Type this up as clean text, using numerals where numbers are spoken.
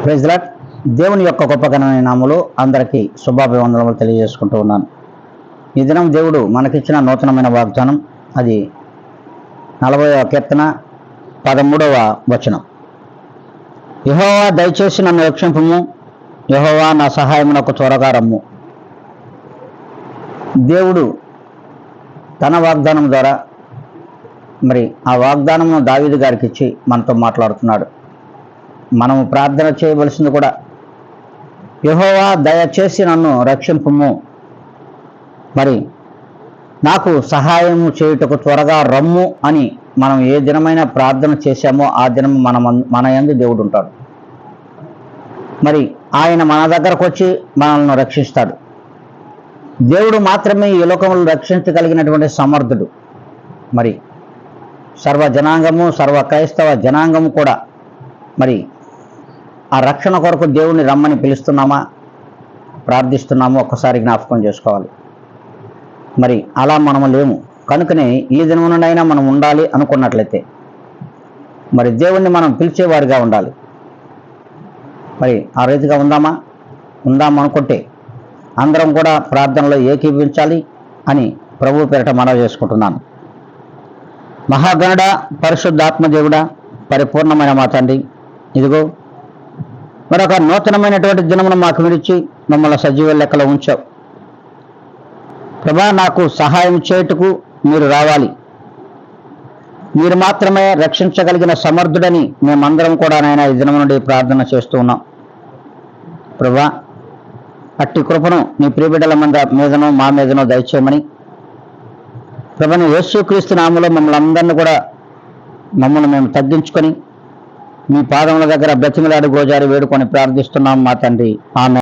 Praise lord. దేవుని యొక్క గొప్ప ఘనమైన నామములో అందరికీ శుభాభివందనములు తెలియజేసుకుంటూ ఉన్నాను. ఈ దినం దేవుడు మనకిచ్చిన నూతనమైన వాగ్దానం, అది 40వ కీర్తన 13వ వచనం. యెహోవా దయచేసి నన్ను రక్షింపుము, యెహోవా నా సహాయమునకు త్వరగా రమ్ము. దేవుడు తన వాగ్దానం ద్వారా ఆ వాగ్దానము దావీదు గారికి ఇచ్చి మనతో మాట్లాడుతున్నాడు. మనము ప్రార్థన చేయవలసింది కూడా, యెహోవా దయచేసి నన్ను రక్షింపుము, నాకు సహాయము చేయుటకు త్వరగా రమ్ము అని మనం ఏ దినమైనా ప్రార్థన చేశామో ఆ దినం మన యందు దేవుడు ఉంటాడు. ఆయన మన దగ్గరకు వచ్చి మనల్ని రక్షిస్తాడు. దేవుడు మాత్రమే ఈ లోకములు రక్షించగలిగినటువంటి సమర్థుడు. సర్వ జనాంగము, సర్వ క్రైస్తవ జనాంగము కూడా ఆ రక్షణ కొరకు దేవుణ్ణి రమ్మని పిలుస్తున్నామా, ప్రార్థిస్తున్నామో ఒక్కసారి జ్ఞాపకం చేసుకోవాలి. అలా మనము లేము కనుకనే ఈ దినం నుండైనా మనం ఉండాలి అనుకున్నట్లయితే దేవుణ్ణి మనం పిలిచేవారిగా ఉండాలి. ఆ రీతిగా ఉందామనుకుంటే అందరం కూడా ప్రార్థనలో ఏకీభవించాలి అని ప్రభు పేరిట మనవి చేసుకుంటున్నాను. మహాగణుడ, పరిశుద్ధాత్మదేవుడా, పరిపూర్ణమైన మా తండ్రి, ఇదిగో మరొక నూతనమైనటువంటి దినమును మాకు విడిచి మమ్మల్ని సజీవ లెక్కలో ఉంచావు ప్రభా. నాకు సహాయం చేయుటకు మీరు రావాలి. మీరు మాత్రమే రక్షించగలిగిన సమర్థుడని మేమందరం కూడా నాయన ఈ దినం నుండి ప్రార్థన చేస్తూ ఉన్నాం ప్రభా. అట్టి కృపను నీ ప్రియబిడ్డల మీదనో మా మీదనో దయచేయమని ప్రభుని యేసుక్రీస్తు నామములో మమ్మల్ని అందరినీ కూడా మమ్మల్ని మేము తగ్గించుకొని మీ పాదముల దగ్గర బ్రతిమలాడి గోజారి వేడుకొని ప్రార్థిస్తున్నాం మా తండ్రి. ఆమేన్.